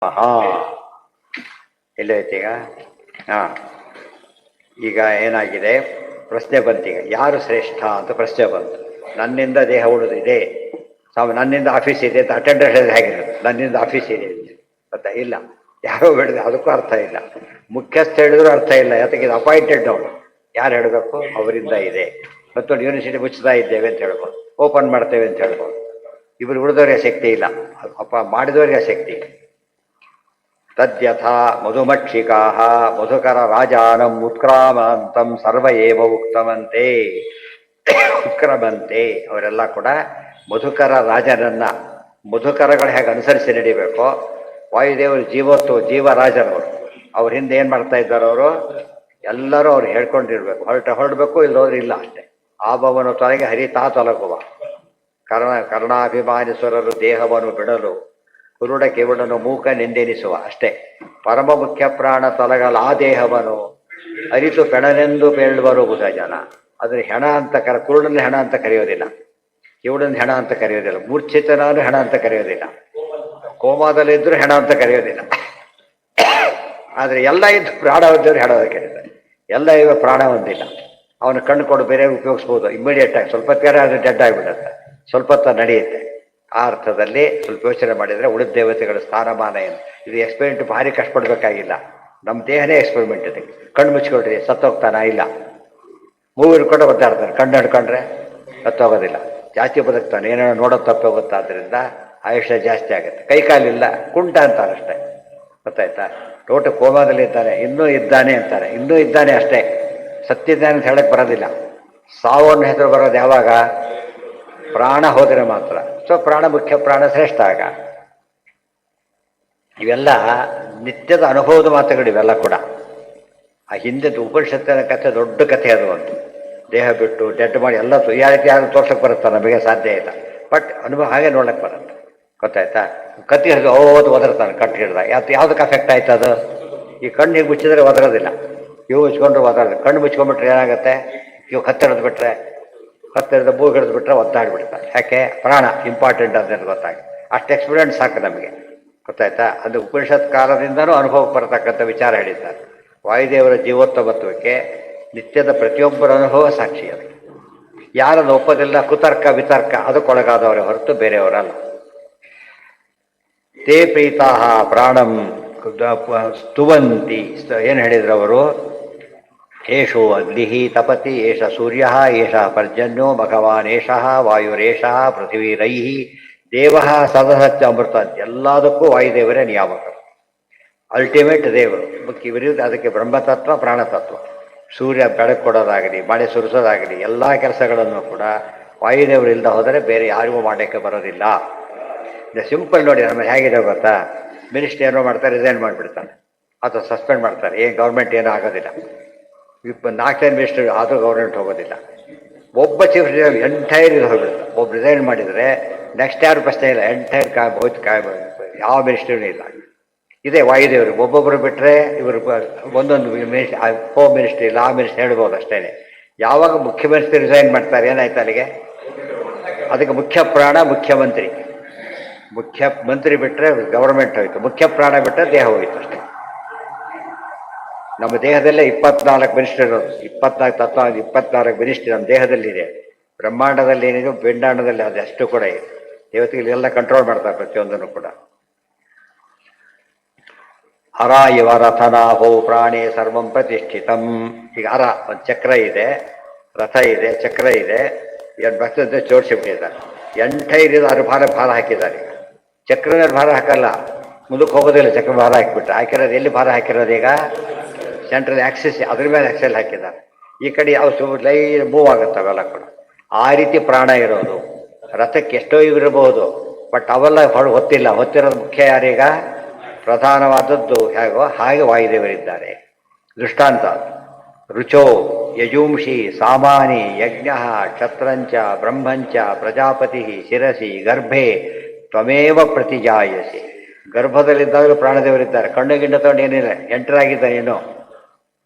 ಹಾ ಎಲ್ಲೈತೆ ಈಗ. ಹಾಂ, ಈಗ ಏನಾಗಿದೆ, ಪ್ರಶ್ನೆ ಬಂತೀಗ, ಯಾರು ಶ್ರೇಷ್ಠ ಅಂತ ಪ್ರಶ್ನೆ ಬಂತು. ನನ್ನಿಂದ ದೇಹ ಉಳಿದಿದೆ, ನನ್ನಿಂದ ಆಫೀಸ್ ಇದೆ ಅಂತ ಅಟೆಂಡರ್ ಹೇಳಿದ್ರೆ ಹೇಗಿರೋದು, ನನ್ನಿಂದ ಆಫೀಸ್ ಇದೆ ಅಂತ ಗೊತ್ತಾ? ಇಲ್ಲ, ಯಾರೋ ಹೇಳಿದ್ರೆ ಅದಕ್ಕೂ ಅರ್ಥ ಇಲ್ಲ. ಮುಖ್ಯಸ್ಥ ಹೇಳಿದ್ರು ಅರ್ಥ ಇಲ್ಲ, ಯಾತಕ್ಕೆ ಇದು ಅಪಾಯಿಂಟೆಡ್ ಅವನು. ಯಾರು ಹೇಳಬೇಕು, ಅವರಿಂದ ಇದೆ. ಮತ್ತೊಂದು ಯೂನಿವರ್ಸಿಟಿ ಮುಚ್ಚುತ್ತಾ ಇದ್ದೇವೆ ಅಂತ ಹೇಳ್ಬೋದು, ಓಪನ್ ಮಾಡ್ತೇವೆ ಅಂತ ಹೇಳ್ಬೋದು. ಇವರು ಉಳಿದವರಿಗೆ ಶಕ್ತಿ ಇಲ್ಲ, ಅಪ್ಪ ಮಾಡಿದವರಿಗೆ ಶಕ್ತಿ ಇಲ್ಲ. ತದ್ಯಥಾ ಮಧುಮಕ್ಷಿಕಾ ಮಧುಕರ ರಾಜಾನಂ ಉತ್ಕ್ರಾಮಂತಂ ಸರ್ವ ಏವ ಉಕ್ತವಂತೆ. ಉತ್ಕ್ರಮಂತೆ ಅವರೆಲ್ಲ ಕೂಡ ಮಧುಕರ ರಾಜನನ್ನ, ಮಧುಕರಗಳು ಹೇಗೆ ಅನುಸರಿಸಿ ನಡಿಬೇಕೋ, ವಾಯುದೇವರು ಜೀವರಾಜನವರು ಅವ್ರ ಹಿಂದೆ ಏನು ಮಾಡ್ತಾ ಇದ್ದಾರೆ ಅವರು, ಎಲ್ಲರೂ ಅವ್ರು ಹೇಳ್ಕೊಂಡಿರ್ಬೇಕು. ಹೊರಡಬೇಕು, ಇಲ್ಲೋದ್ರೆ ಇಲ್ಲ ಅಷ್ಟೇ. ಆಬವನು ತೊಲಗೆ ಹರಿತಾ ತೊಲಗುವ, ಕರ್ಣಾಭಿಮಾನಿಸುರರು ದೇಹವನ್ನು ಬಿಡಲು, ಕುರುಡ ಕಿವುಡನು ಮೂಕ ನಿಂದೆನಿಸುವ ಅಷ್ಟೇ. ಪರಮ ಮುಖ್ಯ ಪ್ರಾಣ ತೊಲಗಲ ಆ ದೇಹವನು ಅರಿತು ಪೆಣನೆಂದು ಪೇಳುವರು ಬುಧ ಜನ. ಅದನ್ನು ಹೆಣ ಅಂತ ಕುರುಡನ ಹೆಣ ಅಂತ ಕರೆಯೋದಿಲ್ಲ, ಕಿವುಡನ ಹೆಣ ಅಂತ ಕರೆಯೋದಿಲ್ಲ, ಮೂರ್ಛಿತನಾನು ಹೆಣ ಅಂತ ಕರೆಯೋದಿಲ್ಲ, ಕೋಮಾದಲ್ಲಿದ್ದರೂ ಹೆಣ ಅಂತ ಕರೆಯೋದಿಲ್ಲ. ಆದರೆ ಎಲ್ಲ ಇದ್ದು ಪ್ರಾಣ ಹೊಂದವರು ಹೆಣ ಅಂತ ಕರೀತಾರೆ. ಎಲ್ಲ ಇವ ಪ್ರಾಣ ಹೊಂದಿಲ್ಲ, ಅವನು ಕಣ್ಣು ಕೊಡು ಬೇರೆ ಉಪಯೋಗಿಸ್ಬೋದು, ಇಮಿಡಿಯೇಟ್ ಆಗಿ ಸ್ವಲ್ಪ ಹೊತ್ತೇರೆ ಅದು ಡೆಡ್ ಆಗಿಬಿಡುತ್ತೆ, ಸ್ವಲ್ಪ ಹೊತ್ತು ನಡೆಯುತ್ತೆ. ಆ ಅರ್ಥದಲ್ಲಿ ಸ್ವಲ್ಪ ಯೋಚನೆ ಮಾಡಿದರೆ ಉಳಿದ ದೇವತೆಗಳ ಸ್ಥಾನಮಾನ ಏನು. ಇದು ಎಕ್ಸ್ಪೆರಿಮೆಂಟ್ ಭಾರಿ ಕಷ್ಟಪಡಬೇಕಾಗಿಲ್ಲ, ನಮ್ಮ ದೇಹನೇ ಎಕ್ಸ್ಪೆರಿಮೆಂಟ್ ಇದೆ. ಕಣ್ಣು ಮುಚ್ಕೊಳ್ರಿ ಸತ್ತೋಗ್ತಾನ, ಇಲ್ಲ. ಮೂವಿ ಹಿಡ್ಕೊಂಡು ಒದ್ದಾಡ್ತಾನೆ, ಕಣ್ಣು ಹಿಡ್ಕೊಂಡ್ರೆ ಸತ್ತೋಗೋದಿಲ್ಲ, ಜಾಸ್ತಿ ಬದುಕ್ತಾನೆ. ಏನೋ ನೋಡೋದು ತಪ್ಪೋಗುತ್ತೆ, ಆದ್ದರಿಂದ ಆಯುಷ್ಯ ಜಾಸ್ತಿ ಆಗುತ್ತೆ. ಕೈಕಾಲಿಲ್ಲ, ಕುಂಟ ಅಂತಾರೆ ಅಷ್ಟೇ, ಗೊತ್ತಾಯ್ತಾ? ಟೋಟ ಕೋಮಾದಲ್ಲಿ ಇದ್ದಾನೆ, ಇನ್ನೂ ಇದ್ದಾನೆ ಅಂತಾರೆ, ಇನ್ನೂ ಇದ್ದಾನೆ ಅಷ್ಟೇ, ಸತ್ತಿದ್ದಾನೆ ಅಂತ ಹೇಳಕ್ಕೆ ಬರೋದಿಲ್ಲ. ಸಾವನ್ನು ಹೆಸರು ಬರೋದು ಯಾವಾಗ, ಪ್ರಾಣ ಹೋದರೆ ಮಾತ್ರ. ಸೊ ಪ್ರಾಣ ಮುಖ್ಯ, ಪ್ರಾಣ ಶ್ರೇಷ್ಠ. ಆಗ ಇವೆಲ್ಲ ನಿತ್ಯದ ಅನುಭವದ ಮಾತುಗಳು, ಇವೆಲ್ಲ ಕೂಡ ಆ ಹಿಂದೆ ಉಪನಿಷತ್ತಿನ ಕಥೆ, ದೊಡ್ಡ ಕಥೆ ಅದು. ಒಂದು ದೇಹ ಬಿಟ್ಟು ಡೆಡ್ ಮಾಡಿ ಎಲ್ಲ ಯಾರು ತೋರ್ಸಕ್ಕೆ ಬರುತ್ತೆ, ನಮಗೆ ಸಾಧ್ಯ ಇಲ್ಲ. ಬಟ್ ಅನುಭವ ಹಾಗೆ ನೋಡಕ್ಕೆ ಬರುತ್ತೆ, ಗೊತ್ತಾಯ್ತಾ? ಕತ್ತಿ ಹಿಡಿದು ಒದರ್ತಾನೆ, ಕಟ್ಟು ಹಿಡ್ದ ಯಾವುದಕ್ಕೆ ಅಫೆಕ್ಟ್ ಆಯ್ತು ಅದು. ಈ ಕಣ್ಣಿಗೆ ಮುಚ್ಚಿದ್ರೆ ಒದರೋದಿಲ್ಲ, ಇವು ಮುಚ್ಕೊಂಡ್ರೆ ಒದರೋದು. ಕಣ್ಣು ಮುಚ್ಕೊಂಡ್ಬಿಟ್ರೆ ಏನಾಗುತ್ತೆ, ಇವು ಕತ್ತಿ ಹಿಡಿದು ಬಿಟ್ರೆ, ಕತ್ತಿ ಹಿಡಿದು ಮೂಗು ಹಿಡಿದು ಬಿಟ್ರೆ ಒದ್ದಾಡಿಬಿಡ್ತಾರೆ. ಯಾಕೆ, ಪ್ರಾಣ ಇಂಪಾರ್ಟೆಂಟ್ ಅಂತ ಗೊತ್ತಾಗಿ. ಅಷ್ಟು ಎಕ್ಸ್ಪೀರಿಯನ್ಸ್ ಸಾಕು ನಮಗೆ, ಗೊತ್ತಾಯ್ತಾ? ಅದು ಉಪನಿಷತ್ ಕಾಲದಿಂದನೂ ಅನುಭವಕ್ಕೆ ಬರತಕ್ಕಂಥ ವಿಚಾರ ಹೇಳಿದ್ದಾರೆ. ವಾಯುದೇವರ ಜೀವೋತ್ತಮತ್ವಕ್ಕೆ ನಿತ್ಯದ ಪ್ರತಿಯೊಬ್ಬರ ಅನುಭವ ಸಾಕ್ಷಿ. ಅದು ಯಾರನ್ನು ಒಪ್ಪೋದಿಲ್ಲ, ಕುತರ್ಕ ವಿತರ್ಕ ಅದಕ್ಕೊಳಗಾದವರೇ ಹೊರತು ಬೇರೆಯವರಲ್ಲ. ತೇ ಪ್ರೀತಾ ಪ್ರಾಣಂ ಸ್ತುವಂತಿ. ಏನು ಹೇಳಿದ್ರು ಅವರು, ಏಷೋ ಅಗ್ನಿ ತಪತಿ, ಏಷ ಸೂರ್ಯ, ಏಷ ಪರ್ಜನ್ಯೋ ಭಗವಾನ್, ಏಷ ವಾಯುರೇಷ ಪೃಥ್ವೀರೈ ದೇವ ಸದಸತ್ಯ ಅಮೃತ ಅಂತ. ಎಲ್ಲದಕ್ಕೂ ವಾಯುದೇವರೇ ನಿಯಾಮಕರು, ಅಲ್ಟಿಮೇಟ್ ದೇವರು. ಇವರಿಂದ ಅದಕ್ಕೆ ಬ್ರಹ್ಮತತ್ವ, ಪ್ರಾಣತತ್ವ. ಸೂರ್ಯ ಬೆಳಕು ಕೊಡೋದಾಗಲಿ, ಮಳೆ ಸುರಿಸೋದಾಗಲಿ, ಎಲ್ಲ ಕೆಲಸಗಳನ್ನು ಕೂಡ ವಾಯುದೇವರು ಇಲ್ಲದೆ ಹೋದರೆ ಬೇರೆ ಯಾರಿಗೂ ಮಾಡೋಕ್ಕೆ ಬರೋದಿಲ್ಲ. ಇದು ಸಿಂಪಲ್ ನೋಡಿ, ನಮಗೆ ಹೇಗಿದೆ ಗೊತ್ತಾ? ಮಿನಿಸ್ಟ್ರಿ ಏನೋ ಮಾಡ್ತಾರೆ, ರಿಸೈನ್ ಮಾಡಿಬಿಡ್ತಾನೆ ಅಥವಾ ಸಸ್ಪೆಂಡ್ ಮಾಡ್ತಾರೆ, ಏನು ಗೌರ್ಮೆಂಟ್ ಏನೂ ಆಗೋದಿಲ್ಲ. 4 ಮಿನಿಸ್ಟರ್ ಆದರೂ ಗೌರ್ಮೆಂಟ್ ಹೋಗೋದಿಲ್ಲ. ಒಬ್ಬ ಚೀಫ್ ಎಂಟೈರ್ ಇದು ಹೋಗ್ಬಿಡುತ್ತೆ. ಒಬ್ಬ ರಿಸೈನ್ ಮಾಡಿದರೆ ನೆಕ್ಸ್ಟ್ ಯಾರು ಪ್ರಶ್ನೆ ಇಲ್ಲ, ಎಂಟೈರ್ ಹೋಯ್ತು, ಯಾವ ಮಿನಿಸ್ಟ್ರಿನೂ ಇಲ್ಲ. ಇದೇ ವಾಯುದೇವರು, ಒಬ್ಬೊಬ್ಬರು ಬಿಟ್ಟರೆ ಇವರು ಒಂದೊಂದು ಹೋಮ್ ಮಿನಿಸ್ಟ್ರಿ ಇಲ್ಲ, ಆ ಮಿನಿಸ್ಟ್ರಿ ಹೇಳ್ಬೋದು ಅಷ್ಟೇ. ಯಾವಾಗ ಮುಖ್ಯಮಂತ್ರಿ ರಿಸೈನ್ ಮಾಡ್ತಾರೆ ಏನಾಯ್ತು ಅಲ್ಲಿಗೆ, ಅದಕ್ಕೆ ಮುಖ್ಯ ಪ್ರಾಣ ಮುಖ್ಯಮಂತ್ರಿ. ಮುಖ್ಯಮಂತ್ರಿ ಬಿಟ್ಟರೆ ಗೌರ್ಮೆಂಟ್ ಹೋಯ್ತು, ಮುಖ್ಯ ಪ್ರಾಣ ಬಿಟ್ಟರೆ ದೇಹ ಹೋಯ್ತು ಅಷ್ಟೇ. ನಮ್ಮ ದೇಹದಲ್ಲೇ 24 ಮಿನಿಸ್ಟ್ರಿ ಇರೋದು, 24 ತತ್ವ, 24 ಮಿನಿಸ್ಟ್ರಿ ನಮ್ಮ ದೇಹದಲ್ಲಿದೆ. ಬ್ರಹ್ಮಾಂಡದಲ್ಲಿ ಏನಿದೆ, ಪಿಂಡಾಂಡದಲ್ಲಿ ಅದೆಷ್ಟು ಕೂಡ ಇದೆ. ದೇವತೆಗಳೆಲ್ಲ ಕಂಟ್ರೋಲ್ ಮಾಡ್ತಾರೆ ಪ್ರತಿಯೊಂದನ್ನು ಕೂಡ. ಅರ ಇವ ರಥನಾಭೋ ಪ್ರಾಣೇ ಸರ್ವಂ ಪ್ರತಿಷ್ಠಿತಂ. ಈಗ ಅರ ಒಂದು ಚಕ್ರ ಇದೆ, ರಥ ಇದೆ, ಚಕ್ರ ಇದೆ, 2 ಭಕ್ತದ ಜೋಡಿಸಿಬಿಟ್ಟಿದ್ದಾರೆ. ಎಂಟೈರಿದು ಅದ್ರ ಭಾರ ಹಾಕಿದ್ದಾರೆ. ಈಗ ಚಕ್ರನ ಭಾರ ಹಾಕಲ್ಲ, ಮುಂದಕ್ಕೆ ಹೋಗೋದಿಲ್ಲ. ಚಕ್ರ ಭಾರ ಹಾಕಿಬಿಟ್ರೆ, ಹಾಕಿರೋದು ಎಲ್ಲಿ ಭಾರ ಹಾಕಿರೋದು, ಈಗ ಸೆಂಟ್ರಲ್ ಆಕ್ಸಿಸ್, ಅದ್ರ ಮೇಲೆ ಆಕ್ಸೆಲ್ ಹಾಕಿದ್ದಾರೆ. ಈ ಕಡೆ ಯಾವ ಲೈನ್ ಮೂವ್ ಆಗುತ್ತೆ, ಅವೆಲ್ಲ ಕೂಡ ಆ ರೀತಿ ಪ್ರಾಣ ಇರೋದು. ರಥಕ್ಕೆ ಎಷ್ಟೋ ಇವಿರಬಹುದು, ಬಟ್ ಅವೆಲ್ಲ ಹೊತ್ತಿಲ್ಲ. ಹೊತ್ತಿರೋದು ಮುಖ್ಯ ಯಾರೀಗ, ಪ್ರಧಾನವಾದದ್ದು ಹೇಗೋ ಹಾಗೆ ವಾಯುದೇವರಿದ್ದಾರೆ. ದೃಷ್ಟಾಂತ ರುಚೋ ಯಜೂಂಷಿ ಸಾಮಾನಿ ಯಜ್ಞ ಕ್ಷತ್ರಂಚ ಬ್ರಹ್ಮಂಚ ಪ್ರಜಾಪತಿ ಶಿರಸಿ ಗರ್ಭೆ ತ್ವಮೇವ ಪ್ರತಿಜಾಯಸಿ. ಗರ್ಭದಲ್ಲಿದ್ದಾಗಲೂ ಪ್ರಾಣದೇವರಿದ್ದಾರೆ. ಕಣ್ಣು ಗಿಂಡ ತಗೊಂಡು ಏನಿಲ್ಲ, ಎಂಟರಾಗಿದ್ದಾನೆ. ಏನು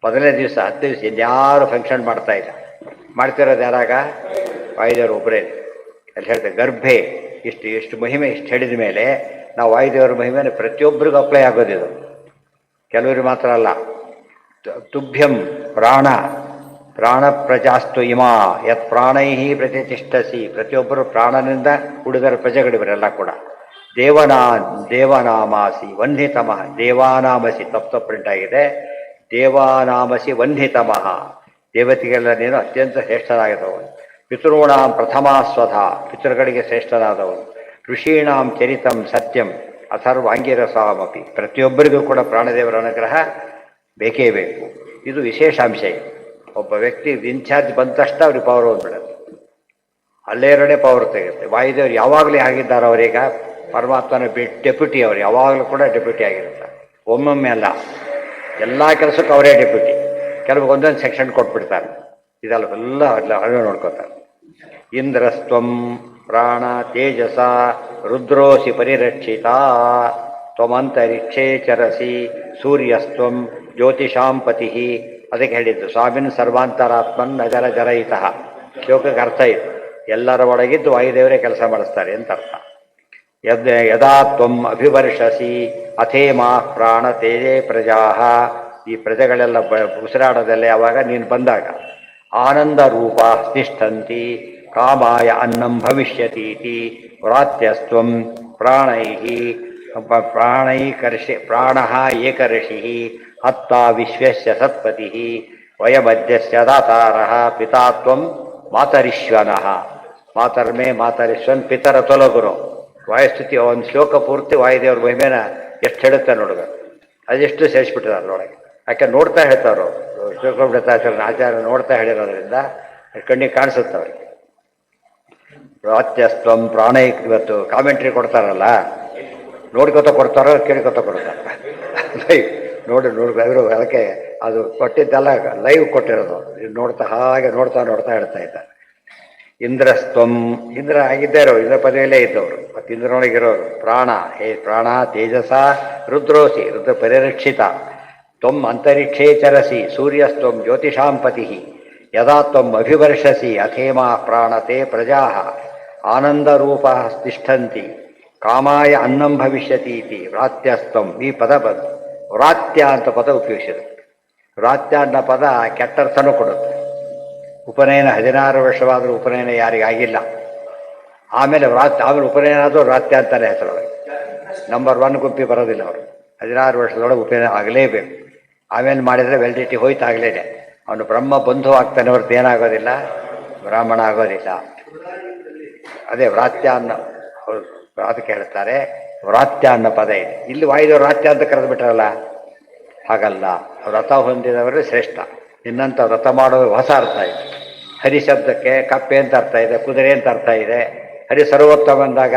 ಮೊದಲನೇ ದಿವಸ 10 ದಿವಸ ಇನ್ಯಾರು ಫಂಕ್ಷನ್ ಮಾಡ್ತಾ ಇಲ್ಲ. ಮಾಡ್ತಿರೋದು ಯಾರಾಗ, ವಾಯುದೇವರು ಒಬ್ಬರೇ. ಅಲ್ಲಿ ಹೇಳ್ತಾರೆ ಗರ್ಭೆ. ಎಷ್ಟು ಮಹಿಮೆ ಇಷ್ಟು ಹೇಳಿದ ಮೇಲೆ ನಾವು ವಾಯುದೇವರ ಮಹಿಮೆಯನ್ನು ಪ್ರತಿಯೊಬ್ಬರಿಗೂ ಅಪ್ಲೈ ಆಗೋದಿದು. ಕೆಲವರಿಗೆ ಮಾತ್ರ ಅಲ್ಲ. ತುಭ್ಯಂ ಪ್ರಾಣ ಪ್ರಾಣ ಪ್ರಜಾಸ್ತು ಇಮಾ ಯತ್ ಪ್ರಾಣೈ ಪ್ರತಿಷ್ಠಸಿ. ಪ್ರತಿಯೊಬ್ಬರು ಪ್ರಾಣನಿಂದ ಉಳಿದರ ಪ್ರಜೆಗಳಿವರೆಲ್ಲ ಕೂಡ. ದೇವನಾಮಾಸಿ ವನ್ಹಿತಮಃ. ದೇವಾನಾಮಸಿ ತಪ್ಪು ಪ್ರಿಂಟ್ ಆಗಿದೆ. ದೇವಾನಾಮಸಿ ವನ್ಹಿತಮಃ. ದೇವತೆಗೆಲ್ಲ ನೀನು ಅತ್ಯಂತ ಶ್ರೇಷ್ಠನಾಗಿದ್ದವನು. ಪಿತॄಣಾಂ ಪ್ರಥಮಾಸ್ವಧ. ಪಿತೃಗಳಿಗೆ ಶ್ರೇಷ್ಠನಾದವನು. ಋಷೀಣಾಂ ಚರಿತಂ ಸತ್ಯಂ ಅಥರ್ವಾಂಗಿರಸಾಮಪಿ. ಪ್ರತಿಯೊಬ್ಬರಿಗೂ ಕೂಡ ಪ್ರಾಣದೇವರ ಅನುಗ್ರಹ ಬೇಕೇ ಬೇಕು. ಇದು ವಿಶೇಷಾಂಶ. ಇದು ಒಬ್ಬ ವ್ಯಕ್ತಿ ಇನ್ಚಾರ್ಜ್ ಬಂದ ತಕ್ಷಣ ಅವ್ರಿಗೆ ಪವರ್ ಹೋಗ್ಬಿಡುತ್ತೆ. ಅಲ್ಲೇರಡೆ ಪವರ್ ತೆಗುತ್ತೆ. ವಾಯುದೇವರು ಯಾವಾಗಲೇ ಆಗಿದ್ದಾರೆ. ಅವರೀಗ ಪರಮಾತ್ಮನ ಡೆಪ್ಯೂಟಿ. ಅವರು ಯಾವಾಗಲೂ ಕೂಡ ಡೆಪ್ಯೂಟಿ ಆಗಿರ್ತಾರೆ. ಒಮ್ಮೊಮ್ಮೆ ಅಲ್ಲ, ಎಲ್ಲ ಕೆಲಸಕ್ಕೂ ಅವರೇ ಡೆಪ್ಯೂಟಿ. ಕೆಲವು ಒಂದೊಂದು ಸೆಕ್ಷನ್ ಕೊಟ್ಬಿಡ್ತಾರೆ. ಇದೆಲ್ಲ ಎಲ್ಲ ಅರಿವು ನೋಡ್ಕೋತಾರೆ. ಇಂದ್ರಸ್ತ್ವಂ ಪ್ರಾಣ ತೇಜಸ ರುದ್ರೋಸಿ ಪರಿರಕ್ಷಿತ. ತ್ವಮಂತರಿಕ್ಷೇ ಚರಸಿ ಸೂರ್ಯಸ್ತ್ವಂ ಜ್ಯೋತಿಷಾಂಪತಿ. ಅದಕ್ಕೆ ಹೇಳಿದ್ದು ಸ್ವಾಮಿನ್ ಸರ್ವಾಂತರಾತ್ಮನ್ ನಜರ ಜರಯಿತಃ. ಶ್ಲೋಕಕ್ಕೆ ಅರ್ಥ ಇದು. ಎಲ್ಲರ ಒಳಗಿದ್ದು ವಾಯುದೇವರೇ ಕೆಲಸ ಮಾಡಿಸ್ತಾರೆ ಅಂತ ಅರ್ಥ. ಯದಾ ತ್ವಂ ಅಭಿವರ್ಷಸಿ ಅಥೇಮಾ ಪ್ರಾಣ ತೇಜೇ ಪ್ರಜಾ. ಈ ಪ್ರಜೆಗಳೆಲ್ಲ ಉಸಿರಾಡೋದಲ್ಲೇ ಅವಾಗ ನೀನು ಬಂದಾಗ ಆನಂದ ರೂಪ ತಿಷ್ಠಂತಿ ಕಾಮಾಯ ಅನ್ನಂ ಭವಿಷ್ಯತೀತಿ. ವ್ರಾತ್ಯಸ್ತ್ವಂ ಪ್ರಾಣೈಕರ್ಷಿ ಪ್ರಾಣ ಏಕರ್ಷಿ ಹತ್ತ ವಿಶ್ವಸ್ಯ ಸತ್ಪತಿ. ವಯಮಧ್ಯಸ್ಯ ದಾತಾರಃ ಪಿತಾ ತ್ವಂ ಮಾತರಿಶ್ವನಃ. ಮಾತರ್ಮೇ ಮಾತರಿಶ್ವನ್ ಪಿತರ ತೊಲಗುರು. ವಾಯುಸ್ತುತಿ ಒಂದು ಶ್ಲೋಕ ಪೂರ್ತಿ ವಾಯುದೇವ್ರ ಮಹಿಮೇನ ಎಷ್ಟು ಹೇಳುತ್ತೆ ನೋಡ್ಬೇಕು. ಅದೆಷ್ಟು ಸೇರಿಸ್ಬಿಟ್ಟಿದ್ದಾರೆ ಅದರೊಳಗೆ. ಯಾಕೆ ನೋಡ್ತಾ ಹೇಳ್ತಾರೋ ಆಚಾರ್ಯ ನೋಡ್ತಾ ಹೇಳಿರೋದ್ರಿಂದ ಕಣ್ಣಿಗೆ ಕಾಣಿಸುತ್ತೆ ಅವ್ರಿಗೆ. ಪ್ರಾತ್ಯಸ್ತ್ವಂ ಪ್ರಾಣೈ. ಇವತ್ತು ಕಾಮೆಂಟ್ರಿ ಕೊಡ್ತಾರಲ್ಲ, ನೋಡ್ಕೊತ ಕೊಡ್ತಾರೋ ಕೇಳ್ಕೊತ ಕೊಡ್ತಾರೆ. ಲೈವ್ ನೋಡಿದ್ರು ಅದಕ್ಕೆ ಅದು ಕೊಟ್ಟಿದ್ದೆಲ್ಲ ಲೈವ್ ಕೊಟ್ಟಿರೋದು. ಹಾಗೆ ನೋಡ್ತಾ ಹೇಳ್ತಾ ಇದ್ದಾರೆ. ಇಂದ್ರಸ್ತ್ವಂ. ಇಂದ್ರ ಆಗಿದ್ದಾರೋ, ಇಂದ್ರ ಪದವಿಯಲ್ಲೇ ಇದ್ದವರು. ಮತ್ತು ಇಂದ್ರನೊಳಗಿರೋರು ಪ್ರಾಣ. ಹೇ ಪ್ರಾಣ ತೇಜಸ ರುದ್ರೋಸಿ. ರುದ್ರ ಪರಿರಕ್ಷಿತ. ತ್ವಂ ಅಂತರಿಕ್ಷೇ ಚರಸಿ ಸೂರ್ಯಸ್ತ್ವಂ ಜ್ಯೋತಿಷಾಂಪತಿ. ಯದಾ ತ್ವಂ ಅಭಿವರ್ಷಸಿ ಅಥೇಮಾ ಪ್ರಾಣತೆ ಪ್ರಜಾ. ಆನಂದರೂಪ ತಿಷ್ಠಂತಿ ಕಾಮಾಯ ಅನ್ನಂ ಭವಿಷ್ಯತೀತಿ. ವ್ರಾತ್ಯಸ್ತ್ವಂ. ಈ ಪದ ಬಂತು. ವ್ರಾತ್ಯ ಅಂತ ಪದ ಉಪಯೋಗಿಸಿದೆ. ವ್ರಾತ್ಯ ಅನ್ನೋ ಪದ ಕೆಟ್ಟರ್ಥನೂ ಕೊಡುತ್ತೆ. ಉಪನಯನ 16 ವರ್ಷವಾದರೂ ಉಪನಯನ ಯಾರಿಗಾಗಿಲ್ಲ. ಆಮೇಲೆ ಉಪನಯನ ಆದರೂ ವ್ರಾತ್ಯ ಅಂತಾನೆ ಹೆಸರು. ನಂಬರ್ 1 ಗುಂಪಿ ಬರೋದಿಲ್ಲ ಅವರು. 16 ವರ್ಷದೊಳಗೆ ಉಪನಯನ ಆಗಲೇಬೇಕು. ಆಮೇಲೆ ಮಾಡಿದರೆ ವೆಲ್ಡಿಟಿ ಹೋಯ್ತಾಗಲೇನೆ. ಅವನು ಬ್ರಹ್ಮ ಬಂಧು ಆಗ್ತಾನೆ ಹೊರತು ಏನಾಗೋದಿಲ್ಲ, ಬ್ರಾಹ್ಮಣ ಆಗೋದಿಲ್ಲ. ಅದೇ ವ್ರಾತ್ಯ ಅನ್ನೋ ಅದಕ್ಕೆ ಹೇಳ್ತಾರೆ. ವ್ರಾತ್ಯ ಅನ್ನೋ ಪದ ಇದೆ. ಇಲ್ಲಿ ವಾಯುದೇವರು ವ್ರಾತ್ಯ ಅಂತ ಕರೆದು ಬಿಟ್ರಲ್ಲ, ಹಾಗಲ್ಲ. ವ್ರತ ಹೊಂದಿದವರೇ ಶ್ರೇಷ್ಠ. ಇನ್ನಂಥ ವ್ರತ ಮಾಡೋದು ಹೊಸ ಅರ್ಥ ಇದೆ. ಹರಿ ಶಬ್ದಕ್ಕೆ ಕಪ್ಪೆ ಅಂತ ಅರ್ಥ ಇದೆ, ಕುದುರೆ ಅಂತ ಅರ್ಥ ಇದೆ. ಹರಿ ಸರ್ವೋತ್ತಮ ಬಂದಾಗ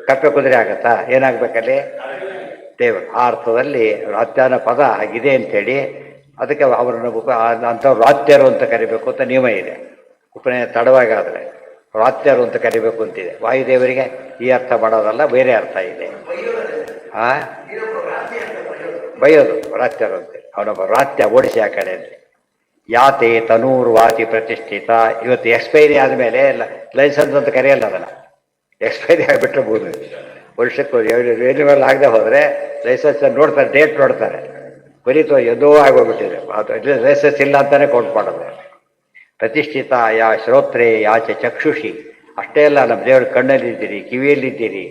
ಕಪ್ಪೆ ಕುದುರೆ ಆಗತ್ತಾ? ಏನಾಗಬೇಕಲ್ಲಿ? ದೇವರು. ಆ ಅರ್ಥದಲ್ಲಿ ವ್ರಾತ್ಯನ ಪದ ಆಗಿದೆ ಅಂಥೇಳಿ ಅದಕ್ಕೆ ಅವರನ್ನು ಅಂಥವ್ರು ವ್ರಾತ್ಯರು ಅಂತ ಕರಿಬೇಕು ಅಂತ ನಿಯಮ ಇದೆ. ಉಪನಯನ ತಡವಾಗಾದರೆ ವ್ರಾತ್ಯರು ಅಂತ ಕರಿಬೇಕು ಅಂತಿದೆ. ವಾಯುದೇವರಿಗೆ ಈ ಅರ್ಥ ಮಾಡೋದಲ್ಲ, ಬೇರೆ ಅರ್ಥ ಇದೆ. ಬೈಯೋದು ವ್ರಾತ್ಯರು ಅಂತೇಳಿ. ಅವನೊಬ್ಬ ವ್ರಾತ್ಯ ಓಡಿಸಿ ಆ ಕಡೆ ಅಂತ. ಯಾತೆ ತನೂರ್ವಾತಿ ಪ್ರತಿಷ್ಠಿತ. ಇವತ್ತು ಎಕ್ಸ್ಪೈರಿ ಆದಮೇಲೆ ಲೈಸೆನ್ಸ್ ಅಂತ ಕರೆಯಲ್ಲ ಅದನ್ನು. ಎಕ್ಸ್ಪೈರಿ ಆಗಿಬಿಟ್ರೆ ಬೋದು ವರ್ಷಕ್ಕೆ ರಿನ್ಯೂವಲ್ ಆಗದೆ ಹೋದರೆ ಲೈಸೆನ್ಸ್ ನೋಡ್ತಾರೆ, ಡೇಟ್ ನೋಡ್ತಾರೆ. ಬರೀತು ಎದೋ ಆಗೋಗ್ಬಿಟ್ಟಿದೆ. ಅದು ಲೈಸೆನ್ಸ್ ಇಲ್ಲ ಅಂತಾನೆ ಕೌಂಟ್ ಮಾಡೋದು. ಪ್ರತಿಷ್ಠಿತ ಯಾ ಶ್ರೋತ್ರೇ ಯಾಚೆ ಚಕ್ಷುಷಿ. ಅಷ್ಟೇ ಅಲ್ಲ, ನಮ್ಮ ದೇವರು ಕಣ್ಣಲ್ಲಿದ್ದೀರಿ, ಕಿವಿಯಲ್ಲಿದ್ದೀರಿ.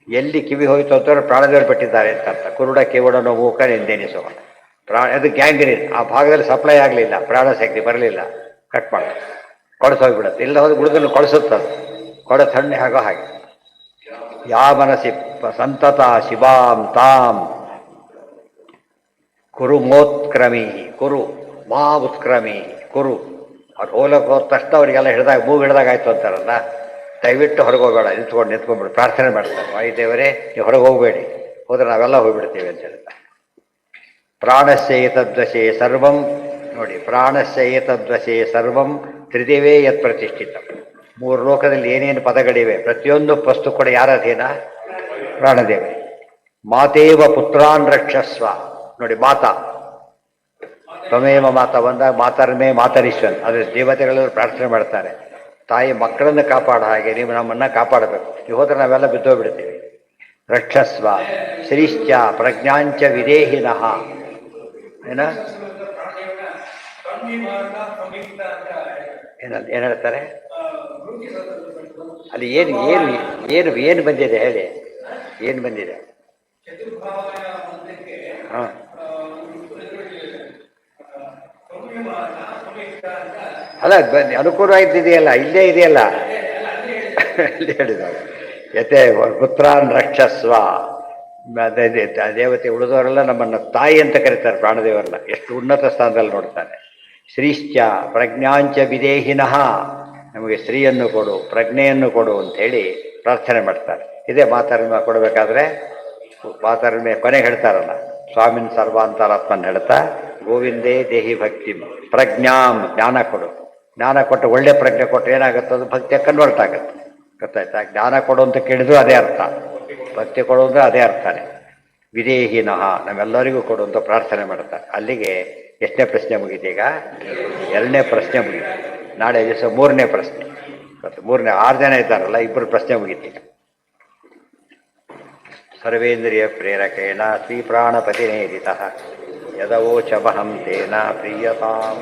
ಎಲ್ಲಿ ಕಿವಿ ಹೋಯ್ತು ಅಂತವ್ರು ಪ್ರಾಣದೇವರು ಬಿಟ್ಟಿದ್ದಾರೆ ಅಂತ ಅರ್ಥ. ಕುರುಡ ಕಿವುಡನೋ ಮೂಕ ಎಂದೆನಿಸುವ. ಅದು ಗ್ಯಾಂಗ್ರೀನ್. ಆ ಭಾಗದಲ್ಲಿ ಸಪ್ಲೈ ಆಗಲಿಲ್ಲ, ಪ್ರಾಣಶಕ್ತಿ ಬರಲಿಲ್ಲ, ಕಟ್ ಮಾಡಿ ಕೊಡಿಸೋಗ್ಬಿಡುತ್ತೆ. ಇಲ್ಲ ಹೋದ್ರೆ ಗುಡುಗನ್ನು ಕೊಡಿಸುತ್ತದು. ಕೊಡ ಸಣ್ಣ ಆಗೋ ಹಾಗೆ. ಯಾ ಮನಸಿ ಸಂತತ ಶಿವಾಂ ತಾಂ ಕುರು ಮೋತ್ಕ್ರಮಿ. ಕುರು ಮಾ ಉತ್ಕ್ರಮಿ ಕುರು. ಅವ್ರು ಹೋಲಕ್ಕೆ ಹೋದ ತಕ್ಷಣ ಅವರಿಗೆಲ್ಲ ಹಿಡಿದಾಗ ಮೂಗು ಹಿಡ್ದಾಗ ಆಯ್ತು ಅಂತಾರಲ್ಲ. ದಯವಿಟ್ಟು ಹೊರಗೆ ಹೋಗಬೇಡ, ನಿಂತ್ಕೊಂಡ್ಬಿಡು, ಪ್ರಾರ್ಥನೆ ಮಾಡ್ತಾರೆ. ವಾಯುದೇವರೇ ನೀವು ಹೊರಗೆ ಹೋಗಬೇಡಿ, ಹೋದ್ರೆ ನಾವೆಲ್ಲ ಹೋಗ್ಬಿಡ್ತೀವಿ ಅಂತ ಹೇಳ್ತಾರೆ. ಪ್ರಾಣಸ್ಯ ಏತದ್ವಶೇ ಸರ್ವಂ. ನೋಡಿ, ಪ್ರಾಣಸ್ಯ ಏತದ್ವಶೇ ಸರ್ವಂ ತ್ರಿದೇವೇ ಯತ್ ಪ್ರತಿಷ್ಠಿತ. 3 ಲೋಕದಲ್ಲಿ ಏನೇನು ಪದಗಳಿವೆ ಪ್ರತಿಯೊಂದು ವಸ್ತು ಕೂಡ ಯಾರ ಅಧೀನ? ಪ್ರಾಣದೇವರೇ. ಮಾತೇವ ಪುತ್ರಾನ್ ರಕ್ಷಸ್ವ. ನೋಡಿ, ಮಾತಾ ತ್ವಮೇವ ಮಾತಾ ಬಂದಾಗ ಮಾತರ್ಮೇ ಮಾತರಿಶ್ವನ್. ಅದ್ರ ದೇವತೆಗಳೆಲ್ಲರೂ ಪ್ರಾರ್ಥನೆ ಮಾಡ್ತಾರೆ, ತಾಯಿ ಮಕ್ಕಳನ್ನು ಕಾಪಾಡ ಹಾಗೆ ನೀವು ನಮ್ಮನ್ನು ಕಾಪಾಡಬೇಕು. ನೀವು ಹೋದ್ರೆ ನಾವೆಲ್ಲ ಬಿದ್ದೋಗ್ಬಿಡ್ತೀವಿ. ರಕ್ಷಸ್ವ ಶ್ರೀಶ್ಚ ಪ್ರಜ್ಞಾಂಚ ವಿದೇಹಿನಃ. ಏನ ಏನು ಹೇಳ್ತಾರೆ ಅಲ್ಲಿ? ಏನು ಏನು ಏನು ಏನು ಬಂದಿದೆ ಹೇಳಿ, ಏನು ಬಂದಿದೆ? ಹಾಂ, ಅಲ್ಲ ಅನುಕೂಲವಾಗಿದೆಯಲ್ಲ, ಇಲ್ಲೇ ಇದೆಯಲ್ಲ. ಇಲ್ಲಿ ಹೇಳಿದ್ದಾರೆ ಯತೆ ಪುತ್ರಾನ್ ರಕ್ಷಸ್ವ. ದೇವತೆ ಉಳಿದವರೆಲ್ಲ ನಮ್ಮನ್ನು ತಾಯಿ ಅಂತ ಕರೀತಾರೆ, ಪ್ರಾಣದೇವರೆಲ್ಲ ಎಷ್ಟು ಉನ್ನತ ಸ್ಥಾನದಲ್ಲಿ ನೋಡ್ತಾನೆ. ಶ್ರೀಶ್ಚ ಪ್ರಜ್ಞಾಂಚ ವಿದೇಹಿನಃ, ನಮಗೆ ಶ್ರೀಯನ್ನು ಕೊಡು, ಪ್ರಜ್ಞೆಯನ್ನು ಕೊಡು ಅಂಥೇಳಿ ಪ್ರಾರ್ಥನೆ ಮಾಡ್ತಾರೆ. ಇದೇ ಮಾತಾರ್ಮ ಕೊಡಬೇಕಾದ್ರೆ ಮಾತಾರ್ಮೆ ಕೊನೆಗೆ ಹೇಳ್ತಾರಲ್ಲ, ಸ್ವಾಮಿನ್ ಸರ್ವಾಂತರಾತ್ಮನ್ ಹೇಳ್ತಾ ಗೋವಿಂದೇ ದೇಹಿ ಭಕ್ತಿ ಪ್ರಜ್ಞಾಂ, ಜ್ಞಾನ ಕೊಡು. ಜ್ಞಾನ ಕೊಟ್ಟು ಒಳ್ಳೆ ಪ್ರಜ್ಞೆ ಕೊಟ್ಟು ಏನಾಗುತ್ತೆ, ಅದು ಭಕ್ತಿಯ ಕನ್ವರ್ಟ್ ಆಗುತ್ತೆ. ಗೊತ್ತಾಯ್ತಾ? ಜ್ಞಾನ ಕೊಡು ಅಂತ ಕೇಳಿದ್ರು ಅದೇ ಅರ್ಥ, ಭಕ್ತಿ ಕೊಡು ಅಂದರೆ ಅದೇ ಅರ್ಥನೇ. ವಿದೇಹಿನಃ, ನಮ್ಮೆಲ್ಲರಿಗೂ ಕೊಡು ಅಂತ ಪ್ರಾರ್ಥನೆ ಮಾಡ್ತಾರೆ. ಅಲ್ಲಿಗೆ ಎಷ್ಟನೇ ಪ್ರಶ್ನೆ ಮುಗೀತು? ಈಗ ಎರಡನೇ ಪ್ರಶ್ನೆ ಮುಗೀತು. ನಾಳೆ ದಿವಸ ಮೂರನೇ ಪ್ರಶ್ನೆ. ಮೂರನೇ 6 ಜನ ಇದ್ದಾರಲ್ಲ, 2 ಪ್ರಶ್ನೆ ಮುಗೀತು. ಸರ್ವೇಂದ್ರಿಯ ಪ್ರೇರಕೇಣ ಶ್ರೀ ಪ್ರಾಣಪತಿನೇರಿತಃ ಯದವೋಚಮಹಂ ತೇನ ಪ್ರೀಯತಾಂ.